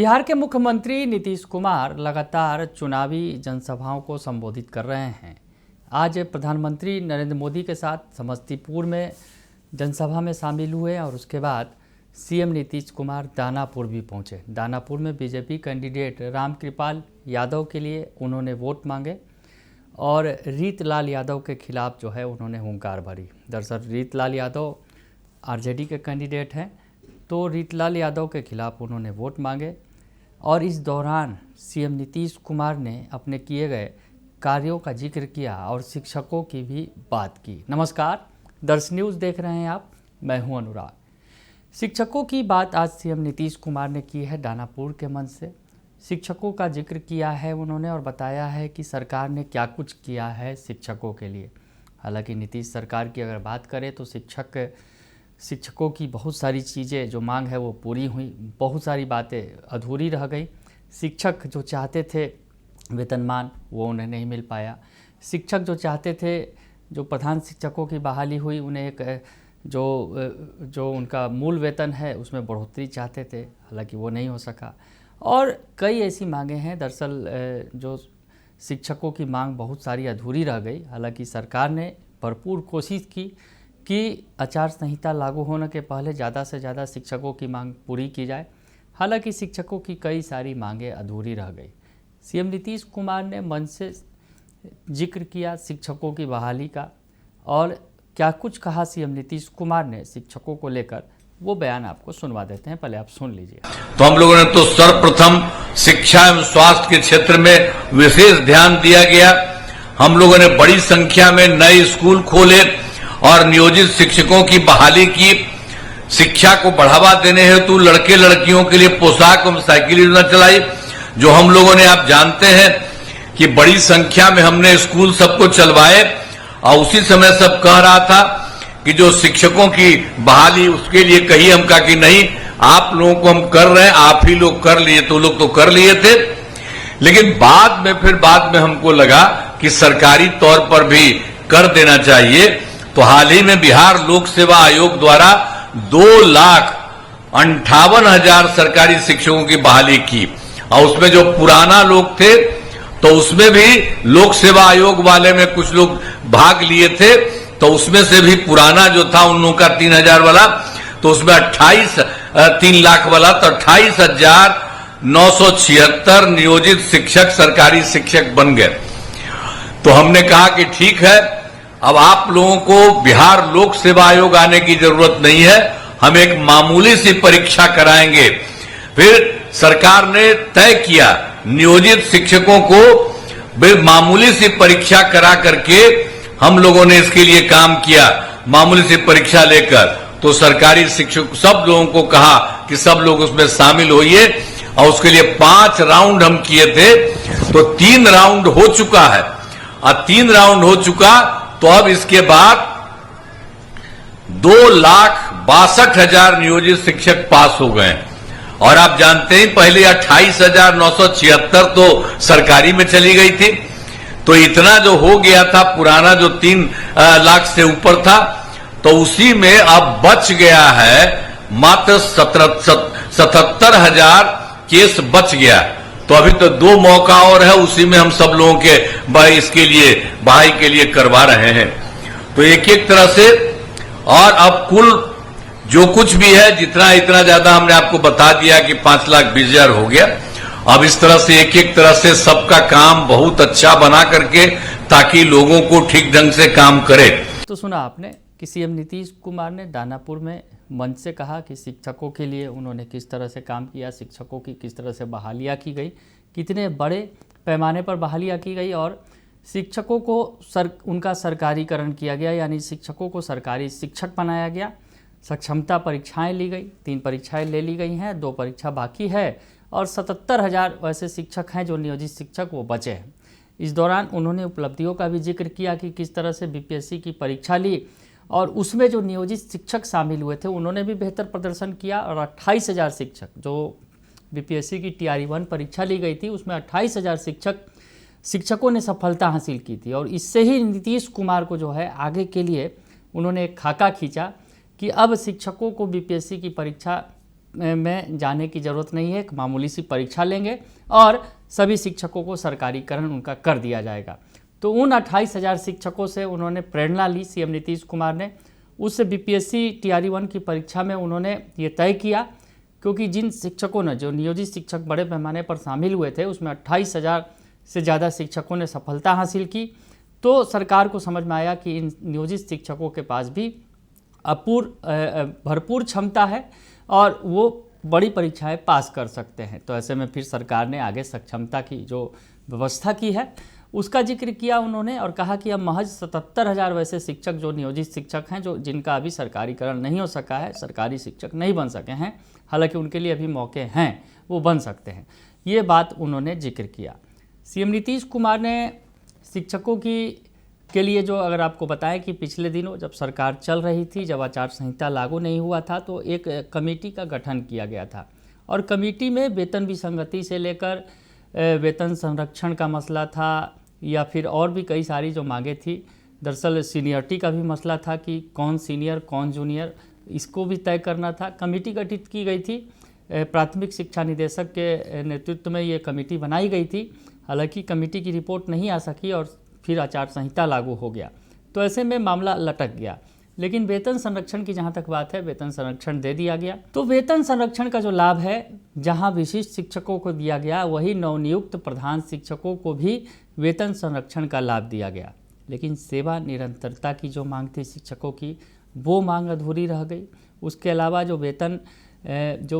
बिहार के मुख्यमंत्री नीतीश कुमार लगातार चुनावी जनसभाओं को संबोधित कर रहे हैं। आज प्रधानमंत्री नरेंद्र मोदी के साथ समस्तीपुर में जनसभा में शामिल हुए और उसके बाद सीएम नीतीश कुमार दानापुर भी पहुंचे। दानापुर में बीजेपी कैंडिडेट रामकृपाल यादव के लिए उन्होंने वोट मांगे और रीतलाल यादव के खिलाफ जो है उन्होंने हुंकार भरी। दरअसल रीतलाल यादव आरजेडी के कैंडिडेट हैं, तो रीतलाल यादव के खिलाफ उन्होंने वोट मांगे और इस दौरान सीएम नीतीश कुमार ने अपने किए गए कार्यों का जिक्र किया और शिक्षकों की भी बात की। नमस्कार, दर्श न्यूज़ देख रहे हैं आप, मैं हूं अनुराग। शिक्षकों की बात आज सीएम नीतीश कुमार ने की है दानापुर के मंच से। शिक्षकों का जिक्र किया है उन्होंने और बताया है कि सरकार ने क्या कुछ किया है शिक्षकों के लिए। हालांकि नीतीश सरकार की अगर बात करें तो शिक्षकों की बहुत सारी चीज़ें जो मांग है वो पूरी हुई, बहुत सारी बातें अधूरी रह गई। शिक्षक जो चाहते थे वेतनमान वो उन्हें नहीं मिल पाया। शिक्षक जो चाहते थे, जो प्रधान शिक्षकों की बहाली हुई, उन्हें एक जो उनका मूल वेतन है उसमें बढ़ोतरी चाहते थे, हालांकि वो नहीं हो सका। और कई ऐसी मांगें हैं दरअसल जो शिक्षकों की मांग बहुत सारी अधूरी रह गई। हालांकि सरकार ने भरपूर कोशिश की कि आचार संहिता लागू होने के पहले ज़्यादा से ज़्यादा शिक्षकों की मांग पूरी की जाए। हालांकि शिक्षकों की कई सारी मांगें अधूरी रह गई। सीएम नीतीश कुमार ने मंच से जिक्र किया शिक्षकों की बहाली का और क्या कुछ कहा सीएम नीतीश कुमार ने शिक्षकों को लेकर, वो बयान आपको सुनवा देते हैं, पहले आप सुन लीजिए। तो हम लोगों ने तो सर्वप्रथम शिक्षा एवं स्वास्थ्य के क्षेत्र में विशेष ध्यान दिया गया। हम लोगों ने बड़ी संख्या में नए स्कूल खोले और नियोजित शिक्षकों की बहाली की। शिक्षा को बढ़ावा देने हेतु लड़के लड़कियों के लिए पोशाक एवं साइकिल योजना चलाई, जो हम लोगों ने, आप जानते हैं कि बड़ी संख्या में हमने स्कूल सबको चलवाए। और उसी समय सब कह रहा था कि जो शिक्षकों की बहाली उसके लिए कही, हम कहा कि नहीं, आप लोगों को हम कर रहे हैं, आप ही लोग कर लिए, तो लोग तो कर लिए थे। लेकिन बाद में हमको लगा कि सरकारी तौर पर भी कर देना चाहिए। तो हाल ही में बिहार लोक सेवा आयोग द्वारा 2,58,000 सरकारी शिक्षकों की बहाली की और उसमें जो पुराना लोग थे तो उसमें भी लोक सेवा आयोग वाले में कुछ लोग भाग लिए थे, तो उसमें से भी पुराना जो था उन लोगों का 3,000 वाला, तो उसमें 3 लाख वाला, तो 28,976 नियोजित शिक्षक सरकारी शिक्षक बन गए। तो हमने कहा कि ठीक है, अब आप लोगों को बिहार लोक सेवा आयोग आने की जरूरत नहीं है, हम एक मामूली सी परीक्षा कराएंगे। फिर सरकार ने तय किया नियोजित शिक्षकों को मामूली सी परीक्षा करा करके हम लोगों ने इसके लिए काम किया, मामूली सी परीक्षा लेकर। तो सरकारी शिक्षक सब लोगों को कहा कि सब लोग उसमें शामिल होइए और उसके लिए 5 राउंड हम किए थे। तो 3 राउंड हो चुका है और 3 राउंड हो चुका, तो अब इसके बाद 2,62,000 नियोजित शिक्षक पास हो गए। और आप जानते हैं पहले 28,976 तो सरकारी में चली गई थी, तो इतना जो हो गया था पुराना जो 3 लाख से ऊपर था, तो उसी में अब बच गया है मात्र 77,000 केस बच गया। तो अभी तो 2 मौका और है, उसी में हम सब लोगों के इसके लिए बहाई के लिए करवा रहे हैं। तो एक एक तरह से, और अब कुल जो कुछ भी है जितना इतना ज्यादा हमने आपको बता दिया कि 5,20,000 हो गया। अब इस तरह से एक एक तरह से सबका काम बहुत अच्छा बना करके, ताकि लोगों को ठीक ढंग से काम करे। तो सुना आपने कि सीएम नीतीश कुमार ने दानापुर में मंच से कहा कि शिक्षकों के लिए उन्होंने किस तरह से काम किया, शिक्षकों की किस तरह से बहालियाँ की गई, कितने बड़े पैमाने पर बहालियाँ की गई और शिक्षकों को उनका सरकारीकरण किया गया, यानी शिक्षकों को सरकारी शिक्षक बनाया गया। सक्षमता परीक्षाएं ली गई, 3 परीक्षाएं ले ली गई हैं, 2 परीक्षा बाकी है और 77,000 वैसे शिक्षक हैं जो नियोजित शिक्षक वो बचे हैं। इस दौरान उन्होंने उपलब्धियों का भी जिक्र किया कि किस तरह से बीपीएससी की परीक्षा ली और उसमें जो नियोजित शिक्षक शामिल हुए थे उन्होंने भी बेहतर प्रदर्शन किया और 28,000 शिक्षक, जो बीपीएससी की TR1 परीक्षा ली गई थी उसमें 28,000 शिक्षकों ने सफलता हासिल की थी। और इससे ही नीतीश कुमार को जो है आगे के लिए उन्होंने एक खाका खींचा कि अब शिक्षकों को बीपीएससी की परीक्षा में जाने की ज़रूरत नहीं है, एक मामूली सी परीक्षा लेंगे और सभी शिक्षकों को सरकारीकरण उनका कर दिया जाएगा। तो उन 28,000 शिक्षकों से उन्होंने प्रेरणा ली सीएम नीतीश कुमार ने। उस बीपीएससी टीआरई 1 की परीक्षा में उन्होंने ये तय किया, क्योंकि जिन शिक्षकों ने, जो नियोजित शिक्षक बड़े पैमाने पर शामिल हुए थे, उसमें 28,000 से ज़्यादा शिक्षकों ने सफलता हासिल की। तो सरकार को समझ में आया कि इन नियोजित शिक्षकों के पास भी भरपूर क्षमता है और वो बड़ी परीक्षाएं पास कर सकते हैं। तो ऐसे में फिर सरकार ने आगे सक्षमता की जो व्यवस्था की है उसका जिक्र किया उन्होंने, और कहा कि अब महज 77,000 वैसे शिक्षक जो नियोजित शिक्षक हैं, जो जिनका अभी सरकारीकरण नहीं हो सका है, सरकारी शिक्षक नहीं बन सके हैं, हालांकि उनके लिए अभी मौके हैं, वो बन सकते हैं। ये बात उन्होंने जिक्र किया। सीएम नीतीश कुमार ने शिक्षकों के लिए जो, अगर आपको बताएं कि पिछले दिनों जब सरकार चल रही थी, जब आचार संहिता लागू नहीं हुआ था, तो एक कमेटी का गठन किया गया था और कमेटी में वेतन विसंगति से लेकर वेतन संरक्षण का मसला था, या फिर और भी कई सारी जो मांगे थी। दरअसल सीनियरिटी का भी मसला था कि कौन सीनियर कौन जूनियर, इसको भी तय करना था। कमेटी गठित की गई थी, प्राथमिक शिक्षा निदेशक के नेतृत्व में ये कमेटी बनाई गई थी। हालांकि कमेटी की रिपोर्ट नहीं आ सकी और फिर आचार संहिता लागू हो गया, तो ऐसे में मामला लटक गया। लेकिन वेतन संरक्षण की जहाँ तक बात है, वेतन संरक्षण दे दिया गया। तो वेतन संरक्षण का जो लाभ है, जहाँ विशिष्ट शिक्षकों को दिया गया, वही नवनियुक्त प्रधान शिक्षकों को भी वेतन संरक्षण का लाभ दिया गया। लेकिन सेवा निरंतरता की जो मांग थी शिक्षकों की, वो मांग अधूरी रह गई। उसके अलावा जो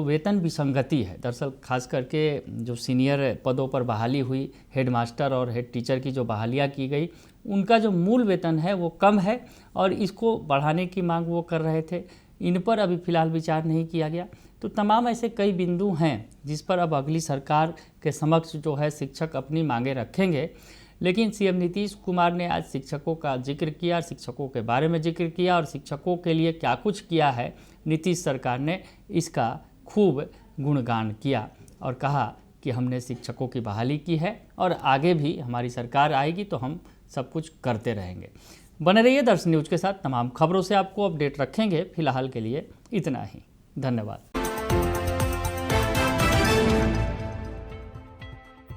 वेतन विसंगति है, दरअसल खास करके जो सीनियर पदों पर बहाली हुई, हेडमास्टर और हेड टीचर की जो बहालियाँ की गई, उनका जो मूल वेतन है वो कम है और इसको बढ़ाने की मांग वो कर रहे थे। इन पर अभी फ़िलहाल विचार नहीं किया गया। तो तमाम ऐसे कई बिंदु हैं जिस पर अब अगली सरकार के समक्ष जो है शिक्षक अपनी मांगें रखेंगे। लेकिन सीएम नीतीश कुमार ने आज शिक्षकों का जिक्र किया, शिक्षकों के बारे में जिक्र किया और शिक्षकों के लिए क्या कुछ किया है नीतीश सरकार ने, इसका खूब गुणगान किया और कहा कि हमने शिक्षकों की बहाली की है और आगे भी हमारी सरकार आएगी तो हम सब कुछ करते रहेंगे। बने रहिए दर्शन न्यूज़ के साथ, तमाम खबरों से आपको अपडेट रखेंगे। फिलहाल के लिए इतना ही, धन्यवाद।